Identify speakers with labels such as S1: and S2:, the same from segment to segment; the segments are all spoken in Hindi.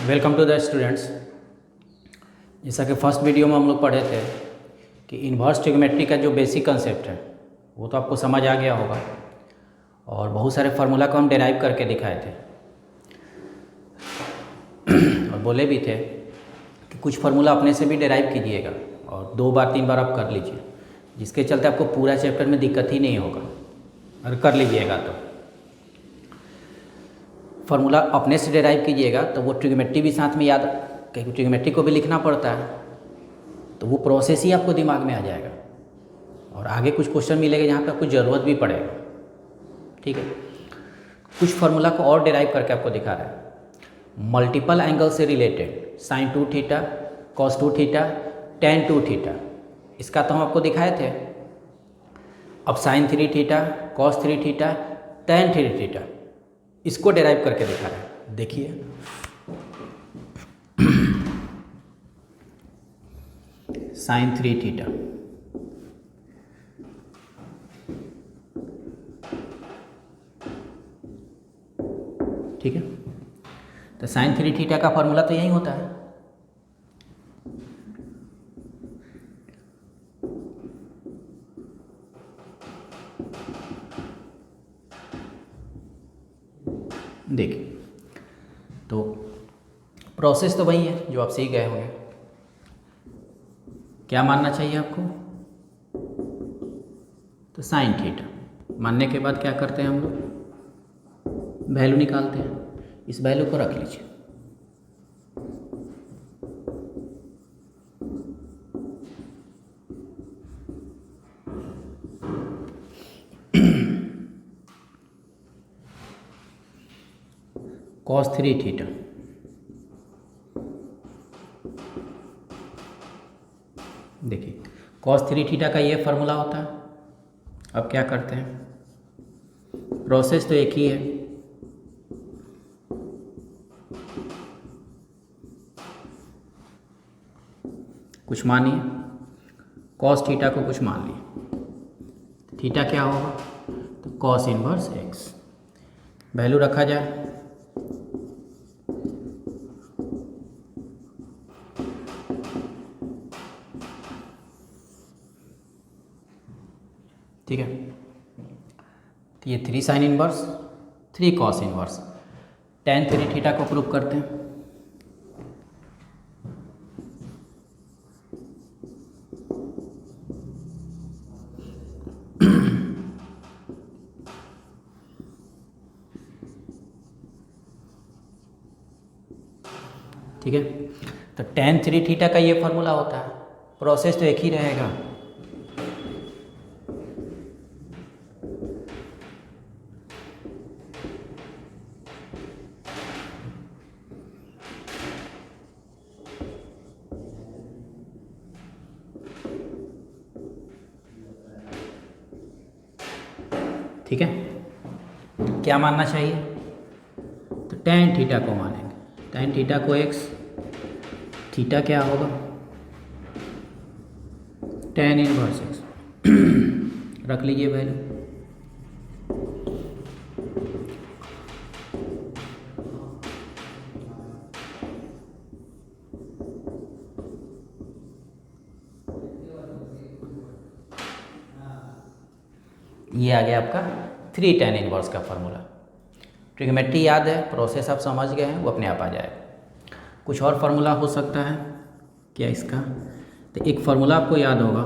S1: Welcome to the students. जैसा कि फर्स्ट वीडियो में हम लोग पढ़े थे कि इन्वर्स ट्रिग्नोमेट्री का जो बेसिक कंसेप्ट है वो तो आपको समझ आ गया होगा और बहुत सारे फार्मूला को हम डेराइव करके दिखाए थे और बोले भी थे कि कुछ फार्मूला अपने से भी डेराइव कीजिएगा और 2 बार 3 बार आप कर लीजिए, जिसके चलते आपको पूरा चैप्टर में दिक्कत ही नहीं होगा अगर कर लीजिएगा तो। फार्मूला अपने से डेराइव कीजिएगा तो वो ट्रिग्नोमेट्री भी साथ में याद, क्योंकि ट्रिग्नोमेट्री को भी लिखना पड़ता है, तो वो प्रोसेस ही आपको दिमाग में आ जाएगा और आगे कुछ क्वेश्चन मिलेगा जहाँ पे आपको ज़रूरत भी पड़ेगा। ठीक है, कुछ फार्मूला को और डेराइव करके आपको दिखा रहा है। मल्टीपल एंगल से related sine 2 theta, cos 2 theta, tan 2 theta, इसका तो हम आपको दिखाए थे। अब sine 3 theta, cos 3 theta, tan 3 theta, इसको डेराइव करके दिखा रहा है। देखिए साइन 3 थीटा, ठीक है, तो साइन 3 थीटा का फॉर्मूला तो यही होता है। देखिए, तो प्रोसेस तो वही है जो आप सीख गए होंगे। क्या मानना चाहिए आपको? तो साइन थीटा मानने के बाद क्या करते हैं हम लोग? वैल्यू निकालते हैं। इस वैल्यू को रख लीजिए। कॉस 3 थीटा, देखिए कॉस 3 थीटा का ये फार्मूला होता है। अब क्या करते हैं? प्रोसेस तो एक ही है। कुछ मानिए, कॉस थीटा को कुछ मान लिए। थीटा क्या होगा? तो कॉस इनवर्स एक्स। वैल्यू रखा जाए। ठीक है, तो ये 3 sine inverse, 3 cos inverse, ten 3 theta को प्रूव करते हैं। ठीक है, तो टेन 3 थीटा का ये फार्मूला होता है। प्रोसेस तो एक ही रहेगा। ठीक है, क्या मानना चाहिए? तो टेन थीटा को मानेंगे। टेन थीटा को एक्स, थीटा क्या होगा? Tan inverse x. रख लीजिए वैल्यू। ये आ गया आपका 3 टेन इनवर्स का फार्मूला। ट्रिग्नोमेट्री याद है, प्रोसेस आप समझ गए हैं, वो अपने आप आ जाएगा। कुछ और फार्मूला हो सकता है क्या इसका? तो एक फार्मूला आपको याद होगा,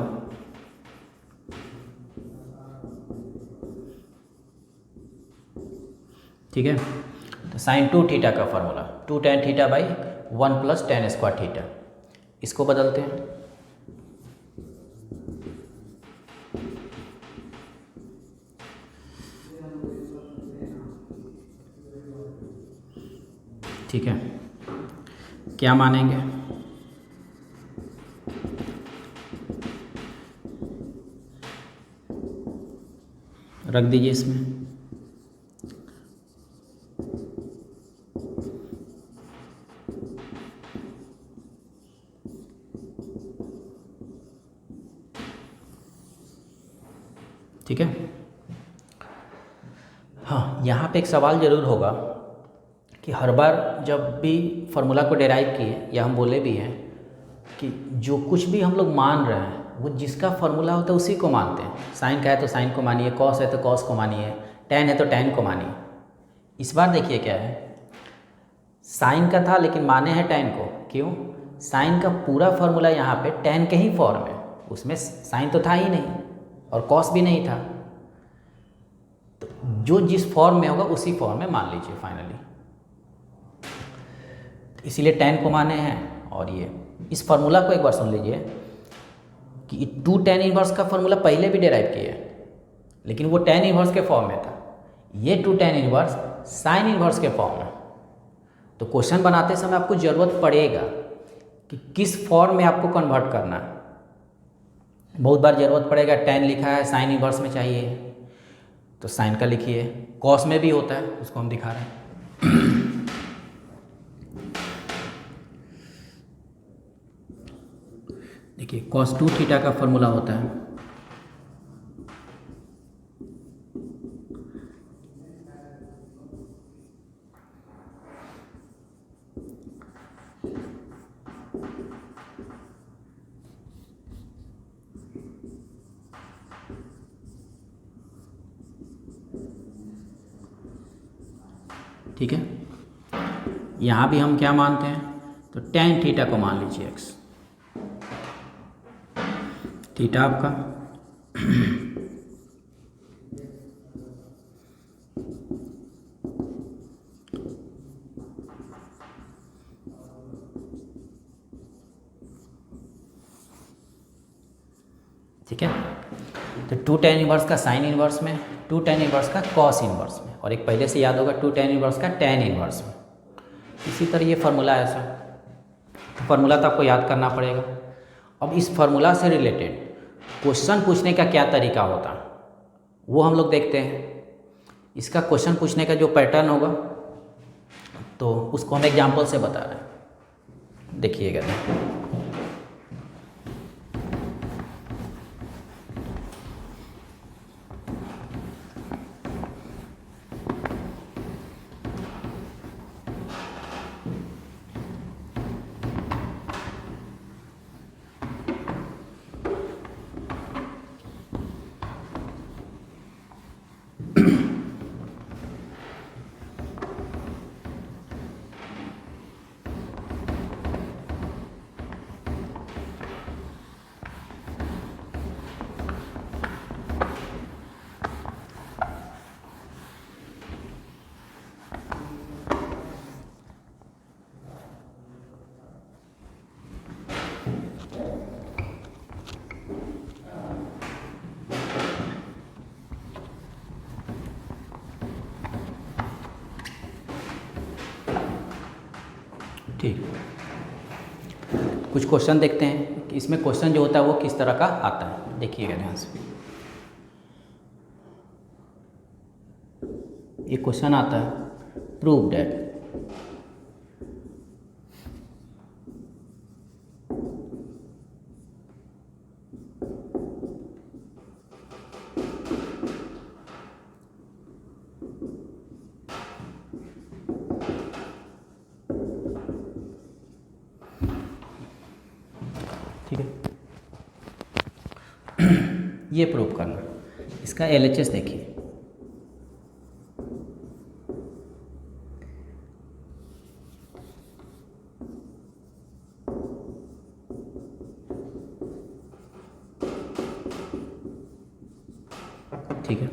S1: ठीक है, तो साइन 2 थीटा का formula 2 tan theta by 1 plus ten square theta. इसको बदलते हैं। ठीक है, क्या मानेंगे? रख दीजिए इसमें। ठीक है, हाँ, यहाँ पे एक सवाल ज़रूर होगा कि हर बार जब भी फार्मूला को डेराइव किए या हम बोले भी हैं कि जो कुछ भी हम लोग मान रहे हैं वो जिसका फार्मूला होता है उसी को मानते हैं। साइन का है तो साइन को मानिए, कॉस है तो कॉस को मानिए, टैन है तो टैन को मानिए। इस बार देखिए क्या है, साइन का था लेकिन माने हैं टैन को। क्यों? साइन का पूरा फार्मूला यहाँ पे टैन के ही फॉर्म है, उसमें साइन तो था ही नहीं और कॉस भी नहीं था, तो जो जिस फॉर्म में होगा उसी फॉर्म में मान लीजिए फाइनली। इसीलिए टैन को माने हैं। और ये इस फार्मूला को एक बार सुन लीजिए कि 2 tan इनवर्स का फार्मूला पहले भी डेराइव किए लेकिन वो tan इनवर्स के फॉर्म में था। ये 2 tan इनवर्स साइन इनवर्स के फॉर्म में। तो क्वेश्चन बनाते समय आपको ज़रूरत पड़ेगा कि किस फॉर्म में आपको कन्वर्ट करना है। बहुत बार ज़रूरत पड़ेगा, tan लिखा है साइन इनवर्स में चाहिए तो साइन का लिखिए, कॉस में भी होता है, उसको हम दिखा रहे हैं। देखिए cos 2 थीटा का फॉर्मूला होता है ठीक है। यहाँ भी हम क्या मानते हैं, तो tan थीटा को मान लीजिए x, थीटा आपका ठीक है। तो 2 tan इनवर्स का साइन इनवर्स में, 2 tan इनवर्स का कॉस इनवर्स में, और एक पहले से याद होगा 2 tan इनवर्स का tan इनवर्स में। इसी तरह ये फार्मूला है ऐसा, तो फार्मूला तो आपको याद करना पड़ेगा। अब इस फार्मूला से रिलेटेड क्वेश्चन पूछने का क्या तरीका होता वो हम लोग देखते हैं। इसका क्वेश्चन पूछने का जो पैटर्न होगा तो उसको हम एग्जाम्पल से बता रहे हैं, देखिएगा। ठीक, कुछ क्वेश्चन देखते हैं कि इसमें क्वेश्चन जो होता है वो किस तरह का आता है। देखिएगा ध्यान से, ये क्वेश्चन आता है प्रूव दैट ठीक है। ये प्रूव करना, इसका LHS देखिए। ठीक है।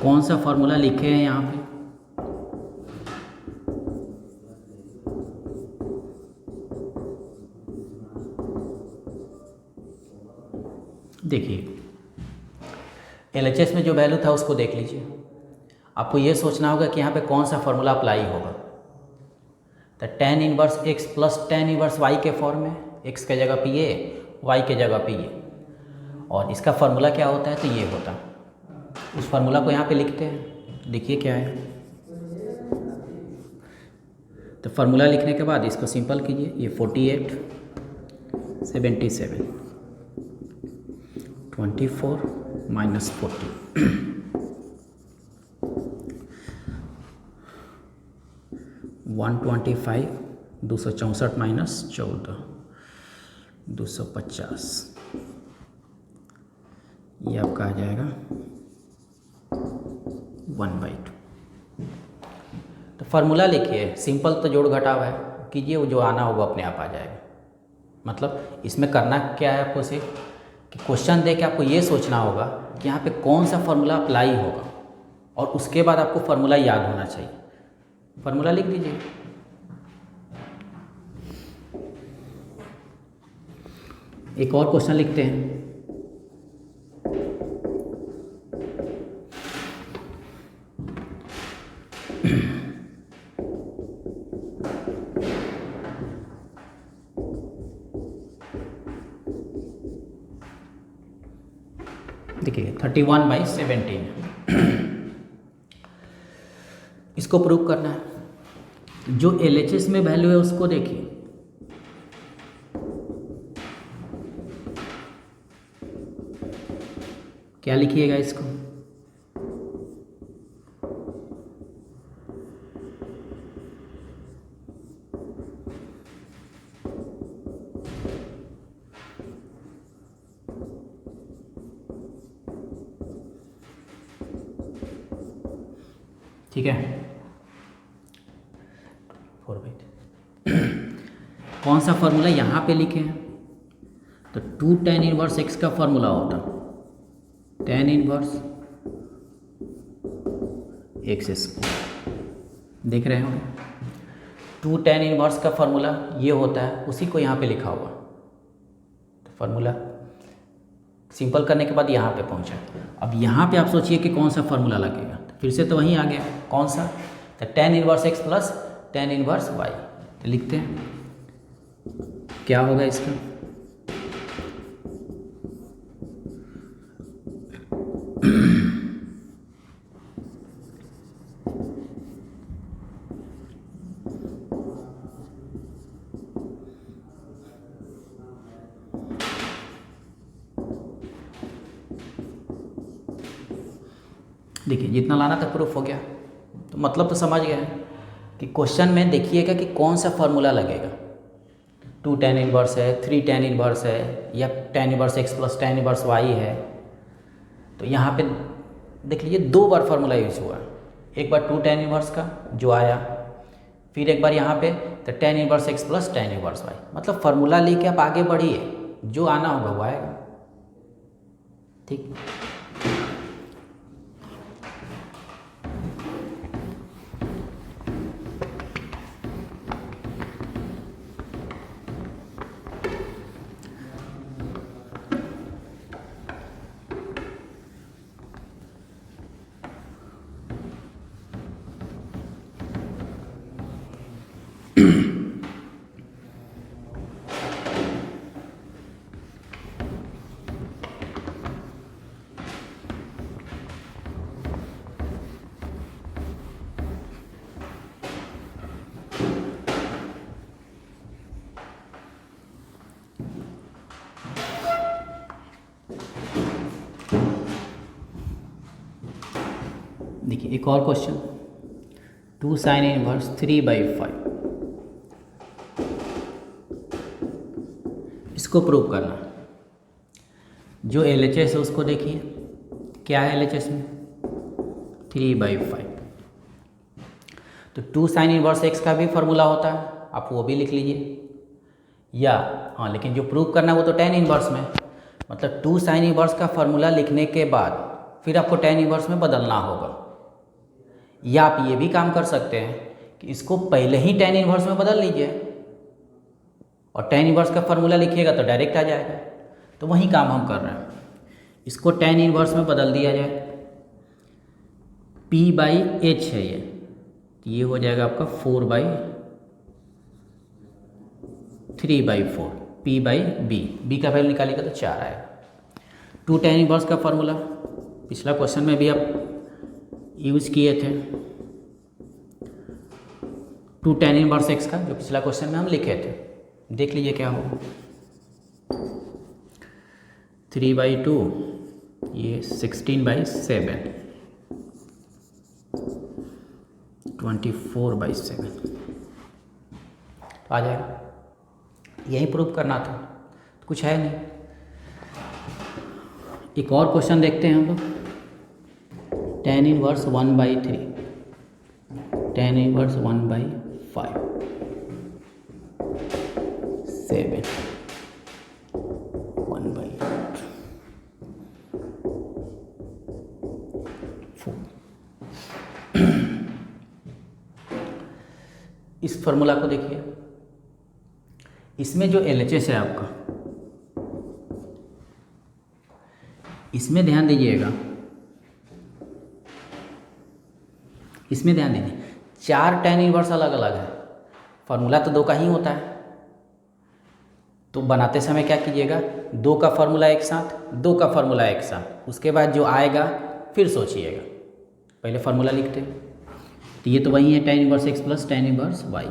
S1: कौन सा फॉर्मूला लिखे हैं यहाँ पे, देखिए LHS में जो वैल्यू था उसको देख लीजिए। आपको ये सोचना होगा कि यहाँ पे कौन सा फॉर्मूला अप्लाई होगा। तो tan inverse x plus tan inverse y के फॉर्म में, x के जगह पे ये, y के जगह पे ये, और इसका फार्मूला क्या होता है, तो ये होता है। उस फार्मूला को यहाँ पे लिखते हैं, देखिए क्या है। तो फार्मूला लिखने के बाद इसको सिंपल कीजिए, ये 48 77 24 माइनस 40 125 264 माइनस 14 250, ये आपका आ जाएगा 1/2। तो फार्मूला लिखिए, सिंपल तो जोड़ घटाव है, कीजिए, वो जो आना होगा अपने आप आ जाएगा। मतलब इसमें करना क्या है आपको सिर्फ कि क्वेश्चन दे के आपको ये सोचना होगा कि यहाँ पे कौन सा फार्मूला अप्लाई होगा, और उसके बाद आपको फार्मूला याद होना चाहिए। फार्मूला लिख दीजिए। एक और क्वेश्चन लिखते हैं। देखिए 31/17 इसको प्रूव करना है। जो LHS में वैल्यू है उसको देखिए, क्या लिखिएगा इसको, ठीक है 4/2। कौन सा फार्मूला यहाँ पे लिखे हैं, तो 2 tan इनवर्स x का फार्मूला होता tan इनवर्स x², देख रहे हो 2 tan इनवर्स का फार्मूला ये होता है, उसी को यहाँ पे लिखा हुआ। तो फार्मूला सिंपल करने के बाद यहाँ पे पहुँचा। अब यहाँ पे आप सोचिए कि कौन सा फार्मूला लगेगा, तो फिर से तो वहीं आ गया, कौन सा, तो tan inverse x plus tan inverse y। तो लिखते हैं क्या होगा इसका, देखिए जितना लाना था प्रूफ हो गया। तो मतलब तो समझ गए हैं कि क्वेश्चन में देखिएगा कि कौन सा फार्मूला लगेगा। 2 tan इनवर्स है, 3 tan इनवर्स है, या tan inverse x plus tan inverse y है। तो यहाँ पे देख लीजिए 2 बार फार्मूला यूज हुआ, एक बार 2 tan इनवर्स का जो आया, फिर एक बार यहाँ पे तो tan inverse x plus tan inverse y। मतलब फार्मूला लेके आप आगे बढ़िए, जो आना होगा वो आएगा। ठीक, देखिए एक और क्वेश्चन, 2 sin इनवर्स 3/5, इसको प्रूव करना। जो LHS है उसको देखिए, क्या है LHS में 3/5। तो 2 sin इनवर्स x का भी फार्मूला होता है, आप वो भी लिख लीजिए। या हाँ, लेकिन जो प्रूव करना है वो तो tan इनवर्स में, मतलब 2 sin इनवर्स का फार्मूला लिखने के बाद फिर आपको tan इनवर्स में बदलना होगा। या आप ये भी काम कर सकते हैं कि इसको पहले ही tan इनवर्स में बदल लीजिए और tan इनवर्स का फार्मूला लिखिएगा तो डायरेक्ट आ जाएगा। तो वही काम हम कर रहे हैं, इसको tan इनवर्स में बदल दिया जाए, P/H है ये हो जाएगा आपका 4/3/4, P/B का वैल्यू निकालेगा तो 4 आएगा। 2 tan इनवर्स का फार्मूला पिछला क्वेश्चन में भी आप यूज किए थे, 2 tan इनवर्स x का, जो पिछला क्वेश्चन में हम लिखे थे। देख लीजिए क्या होगा। 3/2 ये 16/7 24/7 तो आ जाएगा। यही प्रूफ करना था, तो कुछ है नहीं। एक और क्वेश्चन देखते हैं हम लोग। tan इनवर्स 1/3 tan इनवर्स 1/5 7 1/4 इस फॉर्मूला को देखिए। इसमें जो LHS है आपका, इसमें ध्यान दीजिएगा, इसमें ध्यान दीजिए। 4 tan इनवर्स अलग अलग है, फार्मूला तो 2 का ही होता है। तो बनाते समय क्या कीजिएगा, 2 का फार्मूला एक साथ, 2 का फार्मूला एक साथ, उसके बाद जो आएगा फिर सोचिएगा। पहले फार्मूला लिखते हैं, तो ये तो वही है tan inverse x plus tan inverse y।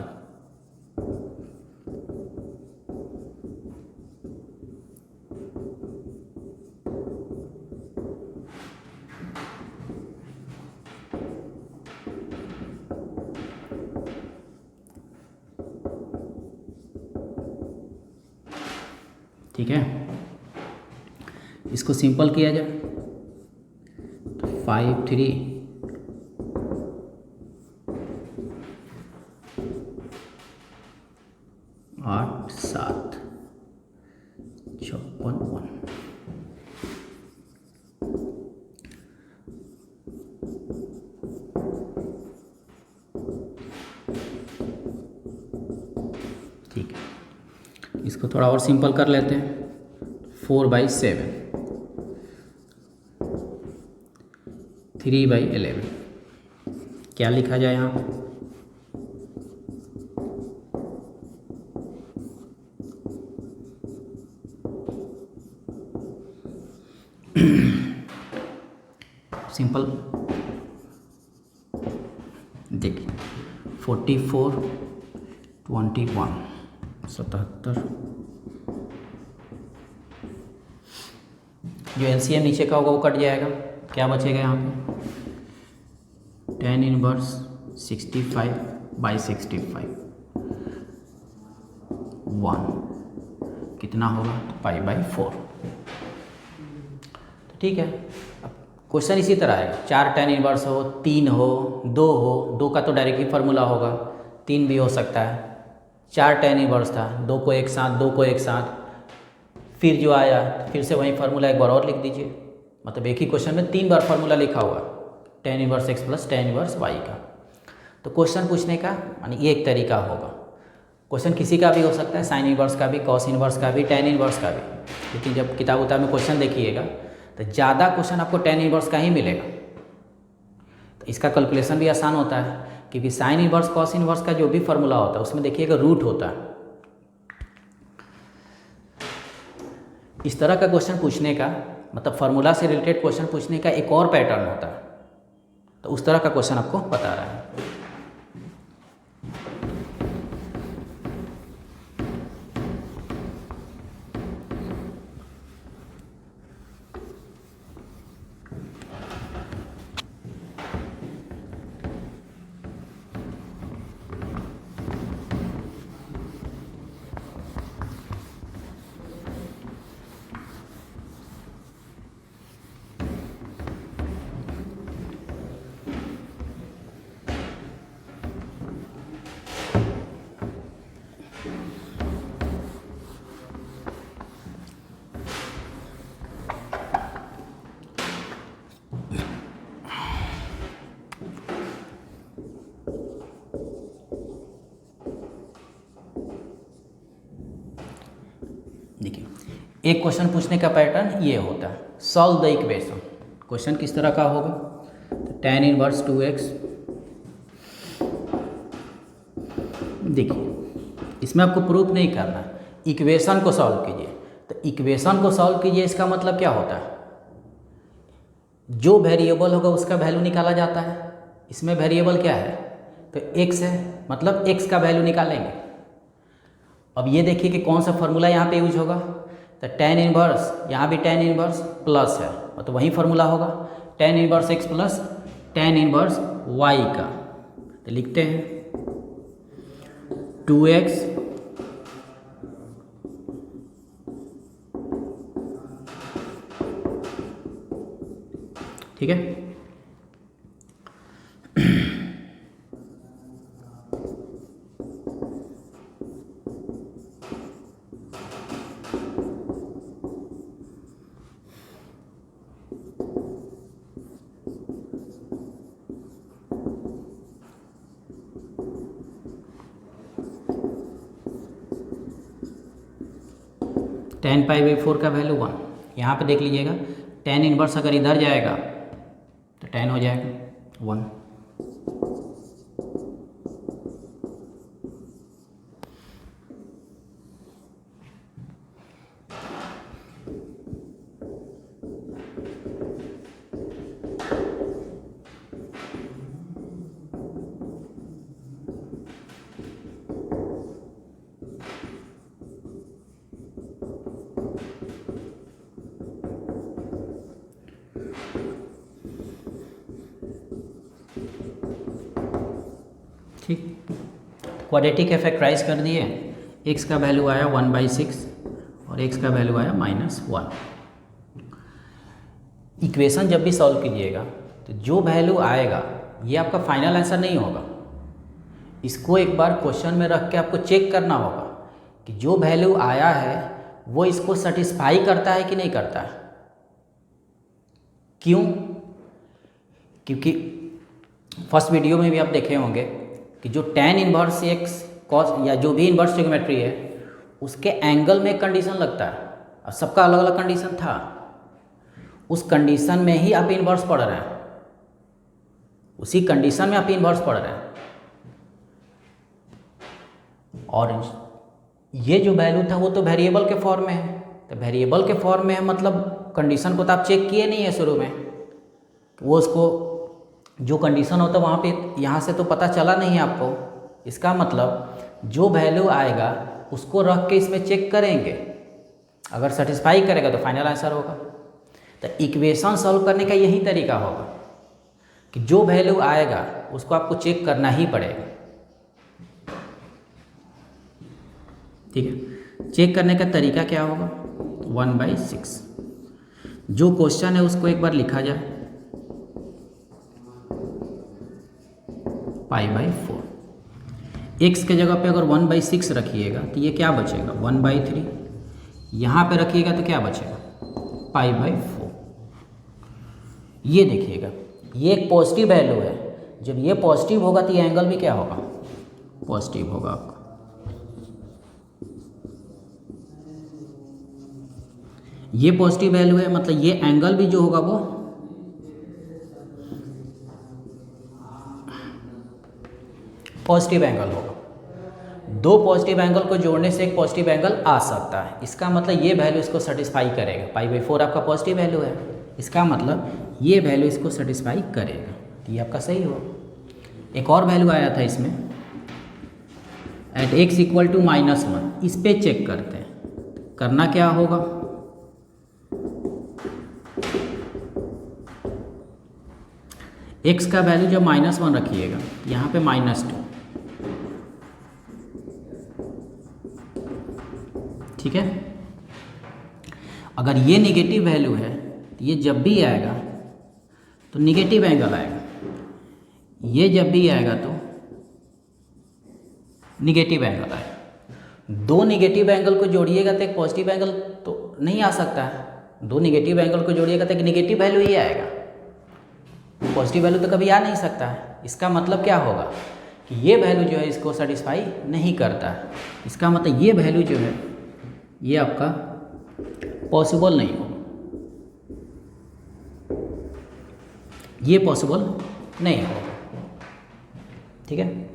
S1: ठीक है, इसको सिंपल किया जाए तो 5 3 8 7 56 1 ठीक है। इसको थोड़ा और सिंपल कर लेते हैं। 4/7 3/11 क्या लिखा जाए यहाँ पे? सिंपल देखिए 44 21 77 जो LCM नीचे का होगा वो कट जाएगा, क्या बचेगा यहाँ पे? tan इनवर्स 65/65 1 कितना होगा? तो π/4। तो ठीक है, अब क्वेश्चन इसी तरह है। 4 tan इनवर्स हो, 3 हो, 2 हो, 2 का तो डायरेक्टली फार्मूला होगा, 3 भी हो सकता है। 4 tan इनवर्स था, 2 को एक साथ, 2 को एक साथ, फिर जो आया फिर से वही फार्मूला एक बार और लिख दीजिए। मतलब एक ही क्वेश्चन में 3 बार फार्मूला लिखा हुआ, tan inverse x plus tan inverse y का। तो क्वेश्चन पूछने का यानी ये एक तरीका होगा। क्वेश्चन किसी का भी हो सकता है, साइन इनवर्स का भी, कॉस इनवर्स का भी, tan इनवर्स का भी। लेकिन जब किताब उताब में क्वेश्चन देखिएगा तो ज़्यादा क्वेश्चन आपको tan इनवर्स का ही मिलेगा। तो इसका कैलकुलेशन भी आसान होता है, क्योंकि साइन इनवर्स कॉस इनवर्स का जो भी फार्मूला होता है उसमें देखिएगा रूट होता है। इस तरह का क्वेश्चन पूछने का मतलब फार्मूला से रिलेटेड क्वेश्चन पूछने का एक और पैटर्न होता है, तो उस तरह का क्वेश्चन आपको बता रहा है। देखिए, एक क्वेश्चन पूछने का पैटर्न ये होता है, सॉल्व द इक्वेशन। क्वेश्चन किस तरह का होगा? तो tan इनवर्स 2x, देखिए इसमें आपको प्रूफ नहीं करना, इक्वेशन को सॉल्व कीजिए। तो इक्वेशन को सॉल्व कीजिए, इसका मतलब क्या होता है? जो वेरिएबल होगा उसका वैल्यू निकाला जाता है। इसमें वेरिएबल क्या है? तो x है, मतलब x का वैल्यू निकालेंगे। अब ये देखिए कि कौन सा फॉर्मूला यहाँ पे यूज होगा, तो tan इनवर्स, यहाँ भी tan इनवर्स प्लस है, तो वही फॉर्मूला होगा tan inverse x plus tan inverse y का। तो लिखते हैं 2x ठीक है। tan पाई बाई 4 का वैल्यू 1, यहाँ पे देख लीजिएगा tan इनवर्स अगर इधर जाएगा तो tan हो जाएगा 1। ठीक, क्वाड्रेटिक है फैक्टराइज कर दिए, x का वैल्यू आया 1/6 और x का वैल्यू आया -1। इक्वेशन जब भी सॉल्व कीजिएगा तो जो वैल्यू आएगा ये आपका फाइनल आंसर नहीं होगा, इसको एक बार क्वेश्चन में रख के आपको चेक करना होगा कि जो वैल्यू आया है वो इसको सेटिस्फाई करता है कि नहीं करता है। क्यों? क्योंकि फर्स्ट वीडियो में भी आप देखे होंगे कि जो tan इनवर्स x cos या जो भी इनवर्स ट्रिग्नोमेट्री है उसके एंगल में एक कंडीशन लगता है, और सबका अलग अलग कंडीशन था, उस कंडीशन में ही आप इनवर्स पढ़ रहे हैं, उसी कंडीशन में आप इनवर्स पढ़ रहे हैं। और ये जो वैल्यू था वो तो वेरिएबल के फॉर्म में है, तो वेरिएबल के फॉर्म में है मतलब कंडीशन को तो आप चेक किए नहीं है शुरू में, वो उसको जो कंडीशन होता है वहाँ पे यहाँ से तो पता चला नहीं है आपको। इसका मतलब जो वैल्यू आएगा उसको रख के इसमें चेक करेंगे, अगर सेटिस्फाई करेगा तो फाइनल आंसर होगा। तो इक्वेशन सॉल्व करने का यही तरीका होगा कि जो वैल्यू आएगा उसको आपको चेक करना ही पड़ेगा। ठीक है, चेक करने का तरीका क्या होगा, 1/6 जो क्वेश्चन है उसको एक बार लिखा जाए π/4। x के जगह पे अगर 1/6 रखिएगा तो ये क्या बचेगा 1/3, यहाँ पे रखिएगा तो क्या बचेगा π/4। ये देखिएगा ये एक पॉजिटिव वैल्यू है, जब ये पॉजिटिव होगा तो ये एंगल भी क्या होगा पॉजिटिव होगा आपका। ये पॉजिटिव वैल्यू है मतलब ये एंगल भी जो होगा वो पॉजिटिव एंगल होगा। दो पॉजिटिव एंगल को जोड़ने से एक पॉजिटिव एंगल आ सकता है, इसका मतलब ये वैल्यू इसको सेटिस्फाई करेगा। π/4 आपका पॉजिटिव वैल्यू है, इसका मतलब ये वैल्यू इसको सेटिस्फाई करेगा, तो ये आपका सही होगा। एक और वैल्यू आया था इसमें एट x = -1, इस पे चेक करते हैं। करना क्या होगा, x का वैल्यू जब -1 रखिएगा यहाँ पे -2, ठीक है। अगर ये निगेटिव वैल्यू है तो ये जब भी आएगा तो निगेटिव एंगल आएगा, ये जब भी आएगा तो निगेटिव एंगल आएगा। दो निगेटिव एंगल को जोड़िएगा तो एक पॉजिटिव एंगल तो नहीं आ सकता है, दो निगेटिव एंगल को जोड़िएगा तो एक निगेटिव वैल्यू ही आएगा, पॉजिटिव वैल्यू तो कभी आ नहीं सकता है। इसका मतलब क्या होगा कि ये वैल्यू जो है इसको सेटिस्फाई नहीं करता है, इसका मतलब ये वैल्यू जो है ये आपका पॉसिबल नहीं होगा, ये पॉसिबल नहीं होगा, ठीक है।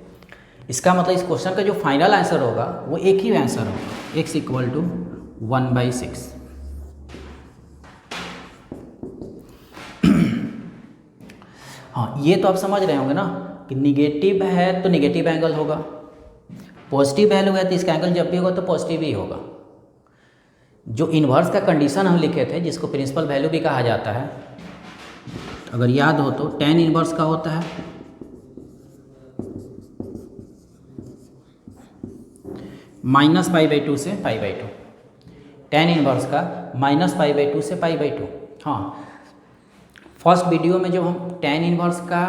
S1: इसका मतलब इस क्वेश्चन का जो फाइनल आंसर होगा वो एक ही आंसर होगा, x = 1/6। हाँ, ये तो आप समझ रहे होंगे ना कि निगेटिव है तो निगेटिव एंगल होगा, पॉजिटिव वैल्यू है तो इसका एंगल जब भी होगा तो पॉजिटिव ही होगा। जो इन्वर्स का कंडीशन हम लिखे थे जिसको प्रिंसिपल वैल्यू भी कहा जाता है, अगर याद हो तो tan इन्वर्स का होता है -π/2 से π/2, tan इन्वर्स का -π/2 से π/2। हाँ, फर्स्ट वीडियो में जब हम tan इन्वर्स का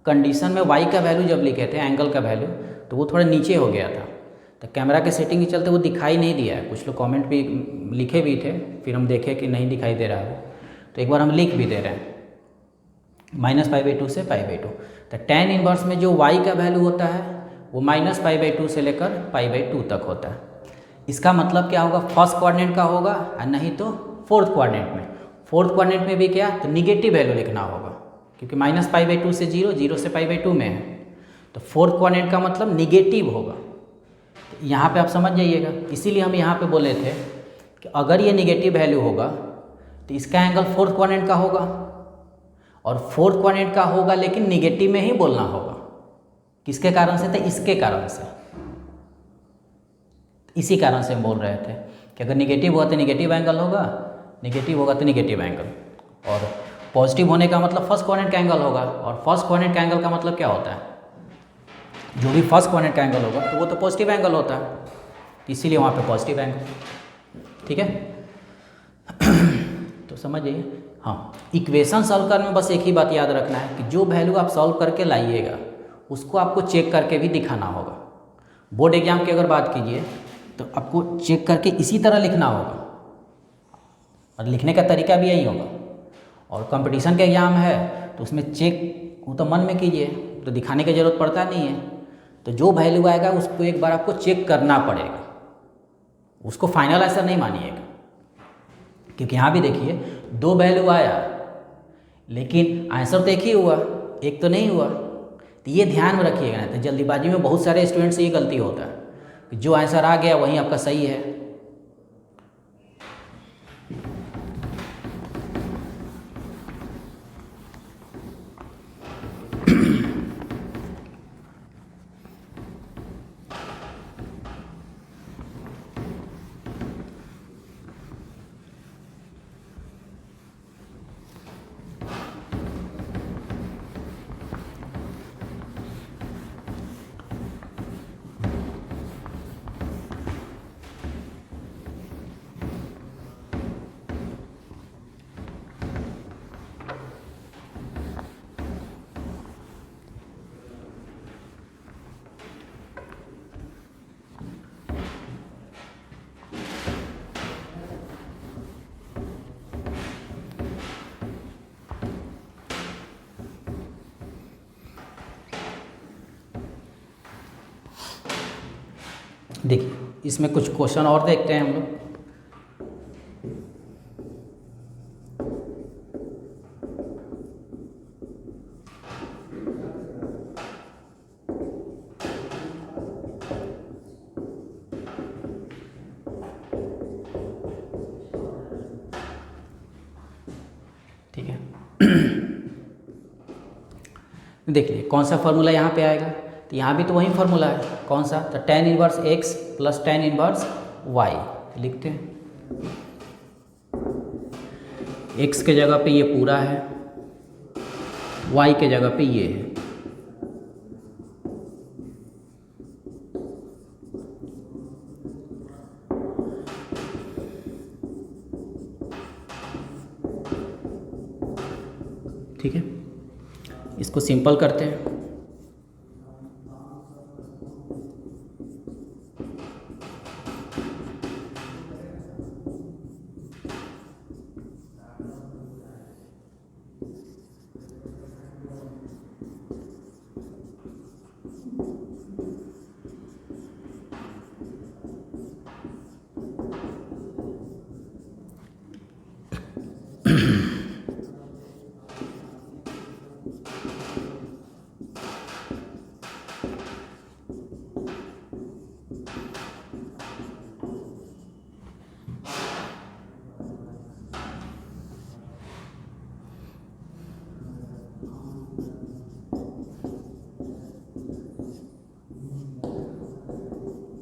S1: कंडीशन में y का वैल्यू जब लिखे थे, एंगल का वैल्यू, तो वो थोड़ा नीचे हो गया था, तो कैमरा के सेटिंग के चलते वो दिखाई नहीं दिया है। कुछ लोग कमेंट भी लिखे भी थे, फिर हम देखे कि नहीं दिखाई दे रहा है, तो एक बार हम लिख भी दे रहे हैं -π/2 से π/2। तो tan इन्वर्स में जो y का वैल्यू होता है वो -π/2 से लेकर π/2 तक होता है। इसका मतलब क्या होगा, फर्स्ट क्वाड्रेंट का होगा और नहीं तो फोर्थ क्वाड्रेंट में। फोर्थ क्वाड्रेंट में भी क्या, तो निगेटिव वैल्यू लिखना होगा, क्योंकि -π/2 से 0, 0 से π/2 में है, तो फोर्थ क्वाड्रेंट का मतलब निगेटिव होगा। तो यहाँ पे आप समझ जाइएगा, इसीलिए हम यहाँ पे बोले थे कि अगर ये निगेटिव वैल्यू होगा तो इसका एंगल फोर्थ क्वाड्रेंट का होगा, और फोर्थ क्वाड्रेंट का होगा लेकिन निगेटिव में ही बोलना होगा। किसके कारण से, तो इसके कारण से, इसी कारण से हम बोल रहे थे कि अगर निगेटिव हुआ तो निगेटिव एंगल होगा, निगेटिव होगा तो निगेटिव एंगल, और पॉजिटिव होने का मतलब फर्स्ट क्वाड्रेंट का एंगल होगा, और फर्स्ट क्वाड्रेंट का एंगल का मतलब क्या होता है, जो भी फर्स्ट क्वाड्रेंट का एंगल होगा तो वो तो पॉजिटिव एंगल होता है, इसीलिए वहाँ पे पॉजिटिव एंगल। ठीक है, तो समझ जाइए। हाँ, इक्वेशन सॉल्व करने में बस एक ही बात याद रखना है कि जो वैल्यू आप सॉल्व करके लाइएगा उसको आपको चेक करके भी दिखाना होगा। बोर्ड एग्जाम की अगर बात कीजिए तो आपको चेक करके इसी तरह लिखना होगा, और लिखने का तरीका भी यही होगा। और कंपटीशन के एग्जाम है तो उसमें चेक वो तो मन में कीजिए, तो दिखाने की ज़रूरत पड़ता नहीं है। तो जो वैल्यू आएगा उसको एक बार आपको चेक करना पड़ेगा, उसको फाइनल आंसर नहीं मानिएगा, क्योंकि यहाँ भी देखिए 2 वैल्यू आया लेकिन आंसर तो एक ही हुआ, एक तो नहीं हुआ। तो ये ध्यान में रखिएगा, ना तो जल्दीबाजी में बहुत सारे स्टूडेंट्स से ये गलती होता है कि जो आंसर आ गया वही आपका सही है। देखिए इसमें कुछ क्वेश्चन और देखते हैं हम लोग। ठीक है, देखिए कौन सा फॉर्मूला यहाँ पे आएगा, तो यहाँ भी तो वही फार्मूला है, कौन सा, तो tan inverse x plus tan inverse y लिखते हैं। x के जगह पे ये पूरा है, y के जगह पे ये है। ठीक है, इसको सिंपल करते हैं।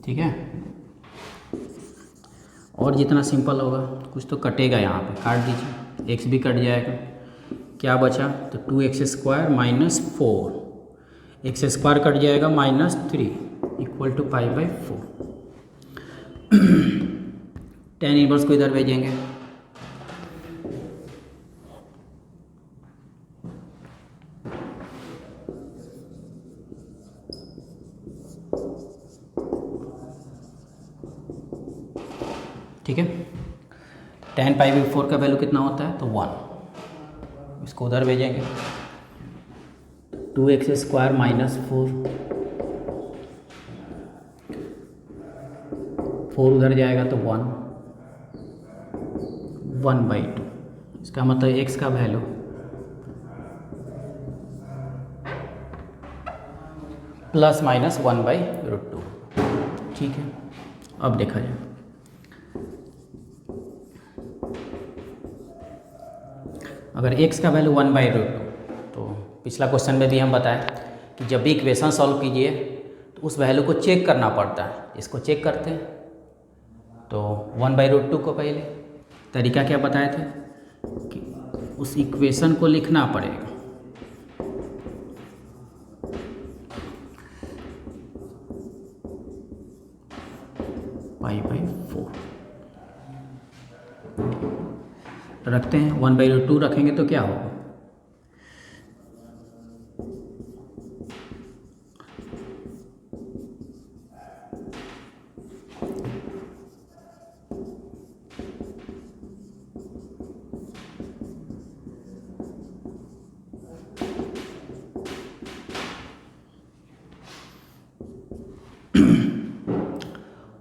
S1: ठीक है। और जितना सिंपल होगा, कुछ तो कटेगा यहाँ पे, काट दीजिए, x भी कट जाएगा, क्या बचा, तो 2x² minus 4, x square cut जाएगा -3 इक्वल टू π/4। tan इनवर्स को इधर भेजेंगे, ठीक है। tan π/4 का वैल्यू कितना होता है, तो 1, इसको उधर भेजेंगे, 2x² माइनस 4 उधर जाएगा तो 1/2, इसका मतलब x का वैल्यू ±1/√2, ठीक है। अब देखा जाए, अगर x का वैल्यू 1/√2, तो पिछला क्वेश्चन में भी हम बताएं कि जब भी इक्वेशन सॉल्व कीजिए तो उस वैल्यू को चेक करना पड़ता है। इसको चेक करते हैं तो 1/√2 को पहले तरीका क्या बताए थे कि उस इक्वेशन को लिखना पड़ेगा, π/4 रखते हैं, 1/√2 रखेंगे तो क्या होगा,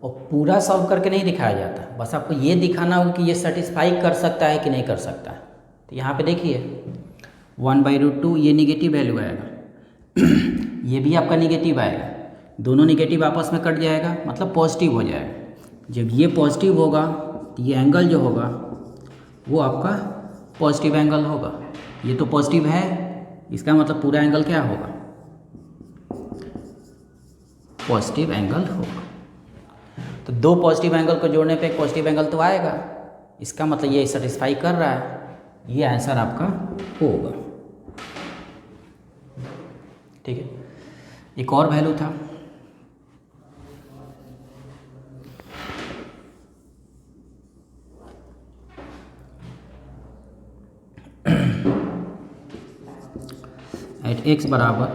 S1: और पूरा सॉल्व करके नहीं दिखाया जाता, बस आपको ये दिखाना होगा कि ये सेटिस्फाई कर सकता है कि नहीं कर सकता है। तो यहाँ पे देखिए 1/√2 ये निगेटिव वैल्यू आएगा ये भी आपका निगेटिव आएगा, दोनों निगेटिव आपस में कट जाएगा, मतलब पॉजिटिव हो जाएगा। जब ये पॉजिटिव होगा तो ये एंगल जो होगा वो आपका पॉजिटिव एंगल होगा, ये तो पॉजिटिव है, इसका मतलब पूरा एंगल क्या होगा, पॉजिटिव एंगल होगा। तो दो पॉजिटिव एंगल को जोड़ने पे एक पॉजिटिव एंगल तो आएगा, इसका मतलब ये सेटिस्फाई कर रहा है, ये आंसर आपका होगा, ठीक है। एक और वैल्यू था, एट x बराबर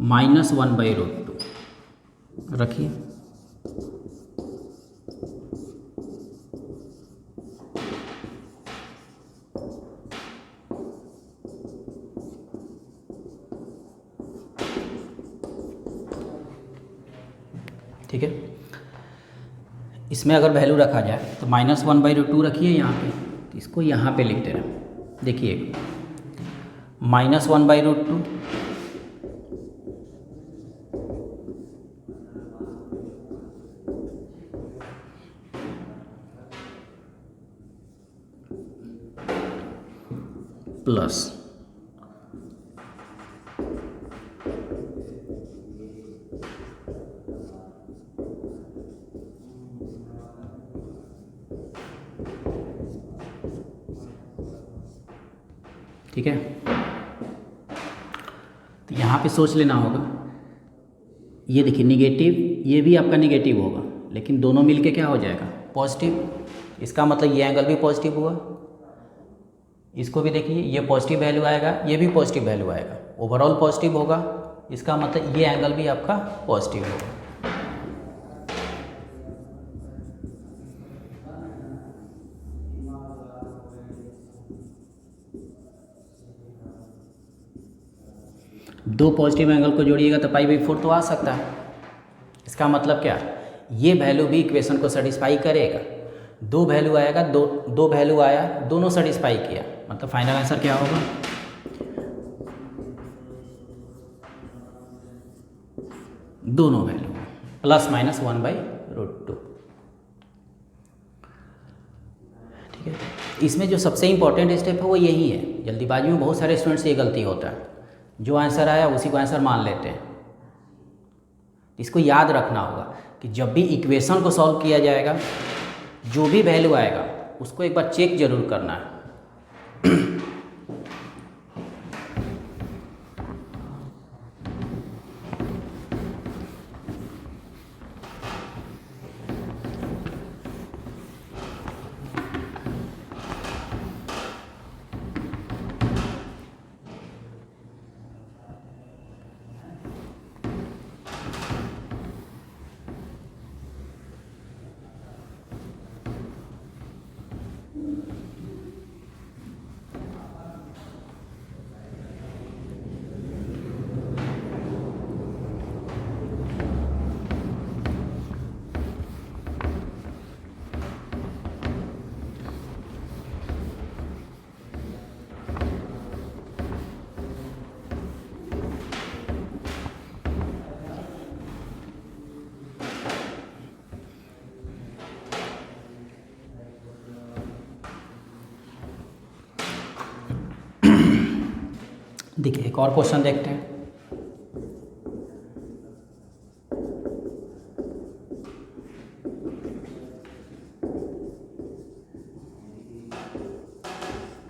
S1: -1/√2 रखिए, ठीक है। इसमें अगर वैल्यू रखा जाए तो -1/√2 रखिए यहाँ पे, तो इसको यहाँ पे लिखते रहे, देखिए -1/√2 प्लस ठीक है। तो यहाँ पे सोच लेना होगा, ये देखिए निगेटिव, ये भी आपका निगेटिव होगा, लेकिन दोनों मिलके क्या हो जाएगा, पॉजिटिव, इसका मतलब ये एंगल भी पॉजिटिव हुआ, इसको भी देखिए ये पॉजिटिव वैल्यू आएगा, ये भी पॉजिटिव वैल्यू आएगा, ओवरऑल पॉजिटिव होगा, इसका मतलब ये एंगल भी आपका पॉजिटिव होगा। दो पॉजिटिव एंगल को जोड़िएगा तो π/4 तो आ सकता है, इसका मतलब क्या, ये वैल्यू भी इक्वेशन को सेटिस्फाई करेगा। दो वैल्यू आएगा, दो वैल्यू आया, दोनों सेटिस्फाई किया, मतलब फाइनल आंसर क्या होगा, दोनों वैल्यू ±1/√2, ठीक है। इसमें जो सबसे इम्पोर्टेंट स्टेप है वो यही है, जल्दीबाजी में बहुत सारे स्टूडेंट्स ये गलती होता है, जो आंसर आया उसी को आंसर मान लेते हैं। इसको याद रखना होगा कि जब भी इक्वेशन को सॉल्व किया जाएगा, जो भी वैल्यू आएगा उसको एक बार चेक जरूर करना है। देखिए एक और क्वेश्चन देखते हैं।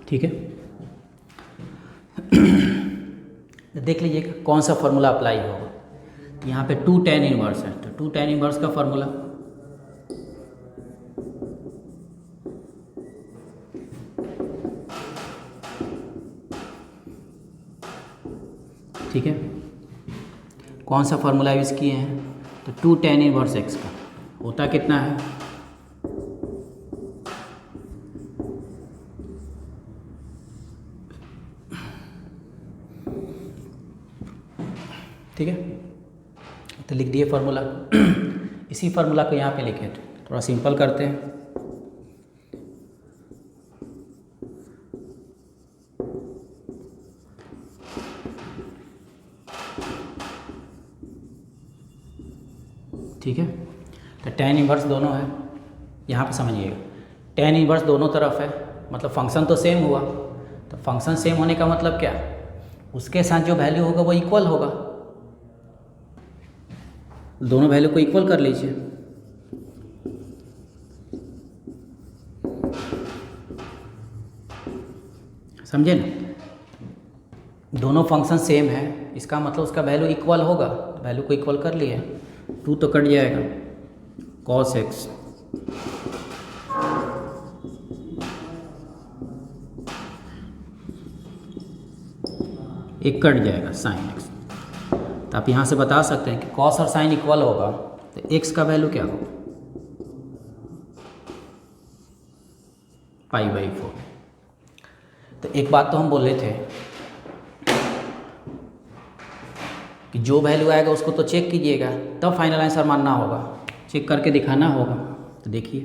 S1: ठीक है, देख लीजिएगा कौन सा फॉर्मूला अप्लाई होगा। तो यहाँ पे 2 tan इनवर्स है, तो 2 tan इनवर्स का फॉर्मूला ठीक है, कौन सा फॉर्मूला यूज़ किए हैं, तो 2 tan इनवर्स x का होता कितना है, ठीक है। तो लिख दिए फार्मूला। इसी फार्मूला को यहाँ पे लिखे थे, थोड़ा सिंपल करते हैं। ठीक है, तो tan इनवर्स दोनों है, यहाँ पे समझिएगा tan इनवर्स दोनों तरफ है, मतलब फंक्शन तो सेम हुआ। तो फंक्शन सेम होने का मतलब क्या, उसके साथ जो वैल्यू होगा वो इक्वल होगा। दोनों वैल्यू को इक्वल कर लीजिए। समझे ना, दोनों फंक्शन सेम है, इसका मतलब उसका वैल्यू इक्वल होगा। वैल्यू को इक्वल कर लिए, 2 तो कट जाएगा, cos x एक कट जाएगा sin x। तो आप यहाँ से बता सकते हैं कि cos और sin इक्वल होगा, तो x का वैल्यू क्या होगा, π/4। तो एक बात तो हम बोल रहे थे कि जो वैल्यू आएगा उसको तो चेक कीजिएगा, तब फाइनल आंसर मानना होगा, चेक करके दिखाना होगा। तो देखिए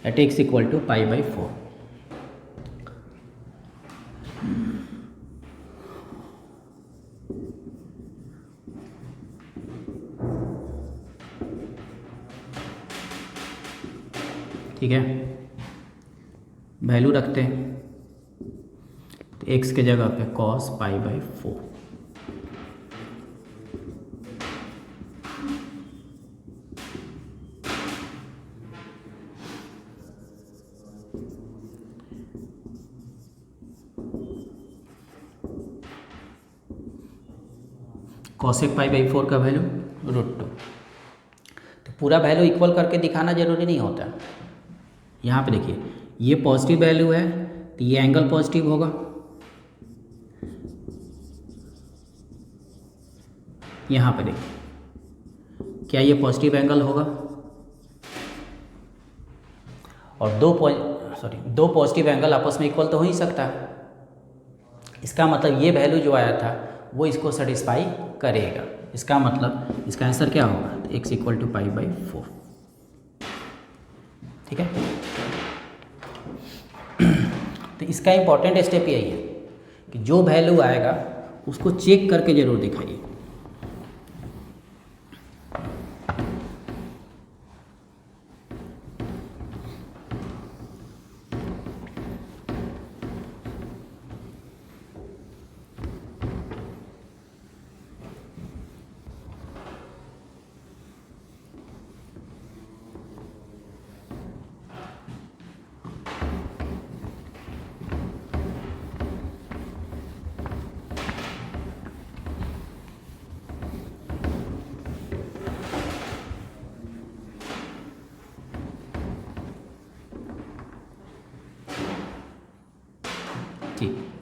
S1: एट x इक्वल टू π/4। ठीक है, वैल्यू रखते हैं, तो x के जगह पे cos π/4। cosec π/4 का वैल्यू √2। तो पूरा वैल्यू इक्वल करके दिखाना जरूरी नहीं होता। यहाँ पे देखिए ये पॉजिटिव वैल्यू है, तो ये एंगल पॉजिटिव होगा, यहाँ पे देखिए क्या ये पॉजिटिव एंगल होगा, और दो पॉजिटिव एंगल आपस में इक्वल तो हो ही सकता है। इसका मतलब ये वैल्यू जो आया था वो इसको सेटिस्फाई करेगा। इसका मतलब इसका आंसर क्या होगा, तो x इक्वल टू π/4। ठीक है, तो इसका इंपॉर्टेंट स्टेप यही है कि जो वैल्यू आएगा उसको चेक करके जरूर दिखाइए।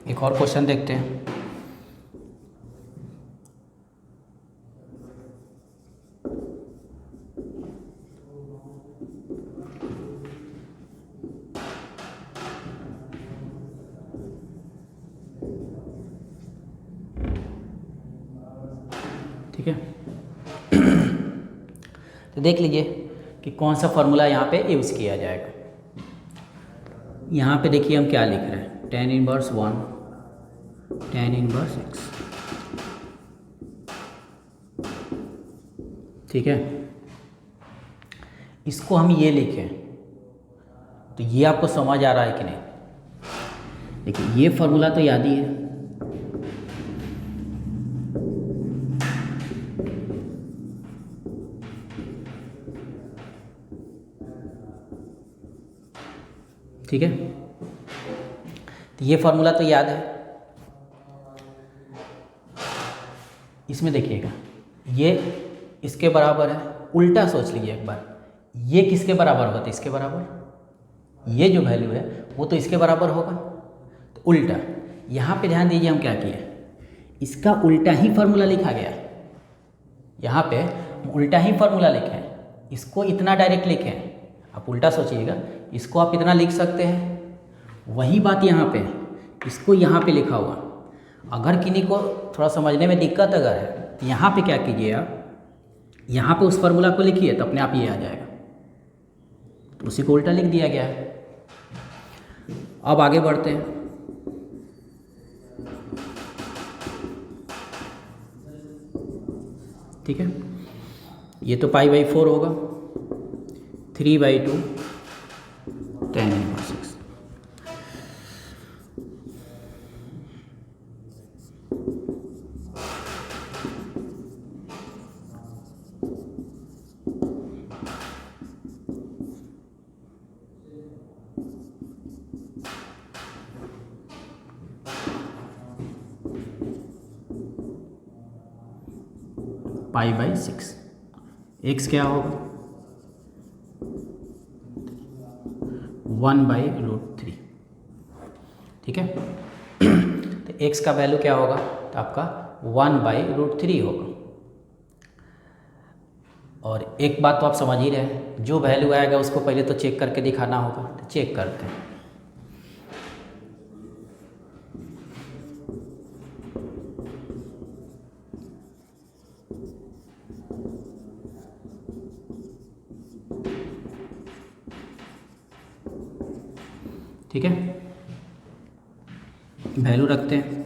S1: एक और क्वेश्चन देखते हैं। ठीक है, तो देख लीजिए कि कौन सा फॉर्मूला यहाँ पे यूज़ किया जाएगा। यहाँ पे देखिए हम क्या लिख रहे हैं, tan inverse 1 tan inverse x। ठीक है, इसको हम ये लिखें तो ये आपको समझ आ रहा है कि नहीं? देखिए ये फॉर्मूला तो याद ही है, ठीक है, तो ये फॉर्मूला तो याद है। इसमें देखिएगा ये इसके बराबर है, उल्टा सोच लीजिए एक बार, ये किसके बराबर होगा? तो इसके बराबर। ये जो वैल्यू है वो तो इसके बराबर होगा, तो उल्टा। यहाँ पे ध्यान दीजिए हम क्या किए, इसका उल्टा ही फॉर्मूला लिखा गया। यहाँ पे उल्टा ही फॉर्मूला लिखे हैं, इसको इतना डायरेक्ट लिखे हैं। आप उल्टा सोचिएगा, इसको आप इतना लिख सकते हैं, वही बात यहाँ पे इसको यहाँ पे लिखा हुआ। अगर किन्हीं को थोड़ा समझने में दिक्कत अगर है तो यहाँ पे क्या कीजिए आप, यहाँ पे उस फार्मूला को लिखिए तो अपने आप ये आ जाएगा, तो उसी को उल्टा लिख दिया गया है। अब आगे बढ़ते हैं। ठीक है, ये तो π/4 होगा, 3/2 tan इनवर्स x। π/6 x क्या होगा? 1/√3। ठीक है, तो x का वैल्यू क्या होगा? तो आपका 1/√3 होगा। और एक बात तो आप समझ ही रहे हैं, जो वैल्यू आएगा उसको पहले तो चेक करके दिखाना होगा, तो चेक करते हैं। ठीक है, वैल्यू रखते हैं।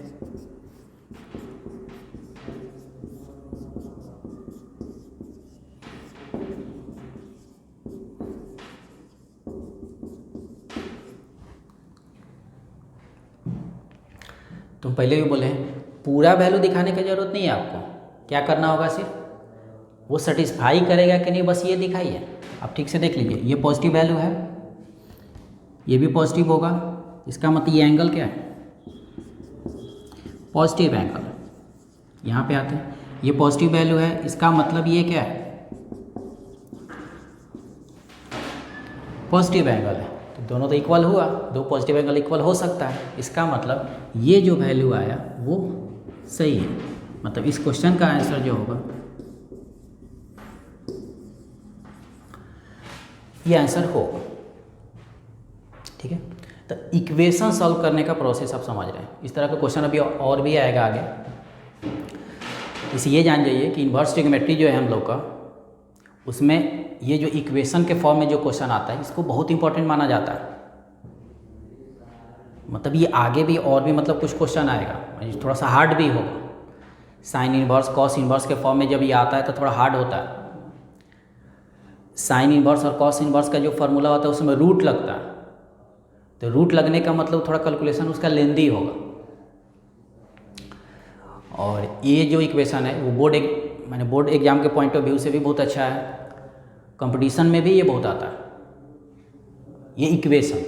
S1: तो पहले भी बोले पूरा वैल्यू दिखाने की ज़रूरत नहीं है आपको, क्या करना होगा, सिर्फ वो सेटिस्फाई करेगा कि नहीं बस ये दिखाइए। आप ठीक से देख लीजिए, ये पॉजिटिव वैल्यू है, ये भी पॉजिटिव होगा, इसका मतलब ये एंगल क्या है? Positive angle. यहाँ पे आते हैं, ये पॉजिटिव वैल्यू है, इसका मतलब ये क्या है? पॉजिटिव एंगल है। तो दोनों तो इक्वल हुआ, दो पॉजिटिव एंगल इक्वल हो सकता है, इसका मतलब ये जो वैल्यू आया वो सही है। मतलब इस क्वेश्चन का आंसर जो होगा ये आंसर होगा। ठीक है, तो इक्वेशन सॉल्व करने का प्रोसेस आप समझ रहे हैं। इस तरह का क्वेश्चन अभी और भी आएगा आगे। इसे ये जान जाइए कि इन्वर्स ट्रिग्नोमेट्री जो है हम लोग का, उसमें ये जो इक्वेशन के फॉर्म में जो क्वेश्चन आता है इसको बहुत इंपॉर्टेंट माना जाता है। मतलब ये आगे भी और भी मतलब कुछ क्वेश्चन आएगा, थोड़ा सा हार्ड भी होगा। साइन इन्वर्स कॉस इन्वर्स के फॉर्म में जब ये आता है तो थोड़ा हार्ड होता है। साइन इन्वर्स और कॉस इन्वर्स का जो फार्मूला होता है उसमें रूट लगता है, तो रूट लगने का मतलब थोड़ा कैलकुलेशन उसका लेंदी होगा। और ये जो इक्वेशन है वो बोर्ड एग्जाम के पॉइंट ऑफ व्यू से भी बहुत अच्छा है, कंपटीशन में भी ये बहुत आता है। ये इक्वेशन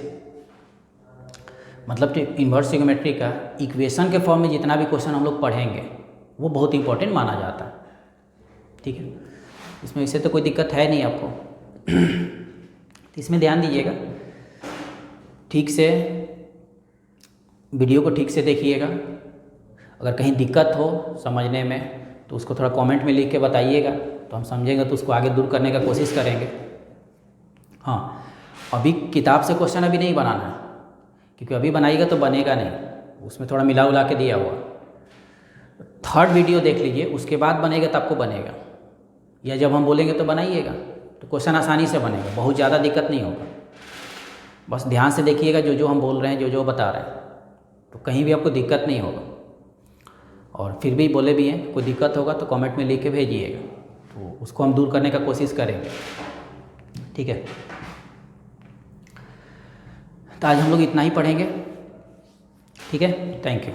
S1: मतलब इन्वर्स ट्रिग्नोमेट्री का इक्वेशन के फॉर्म में जितना भी क्वेश्चन हम लोग पढ़ेंगे वो बहुत इंपॉर्टेंट माना जाता है। ठीक है, इसमें इससे तो कोई दिक्कत है नहीं आपको। तो इसमें ध्यान दीजिएगा ठीक से, वीडियो को ठीक से देखिएगा। अगर कहीं दिक्कत हो समझने में तो उसको थोड़ा कमेंट में लिख के बताइएगा, तो हम समझेंगे तो उसको आगे दूर करने का कोशिश करेंगे। हाँ, अभी किताब से क्वेश्चन अभी नहीं बनाना है, क्योंकि अभी बनाइएगा तो बनेगा नहीं, उसमें थोड़ा मिला उला के दिया हुआ। थर्ड वीडियो देख लीजिए, उसके बाद बनेगा तब आपको बनेगा, या जब हम बोलेंगे तो बनाइएगा, तो क्वेश्चन आसानी से बनेगा, बहुत ज़्यादा दिक्कत नहीं होगा। बस ध्यान से देखिएगा जो जो हम बोल रहे हैं, जो जो बता रहे हैं, तो कहीं भी आपको दिक्कत नहीं होगा। और फिर भी बोले भी हैं कोई दिक्कत होगा तो कमेंट में लिख के भेजिएगा, तो उसको हम दूर करने का कोशिश करेंगे। ठीक है, तो आज हम लोग इतना ही पढ़ेंगे। ठीक है, थैंक यू।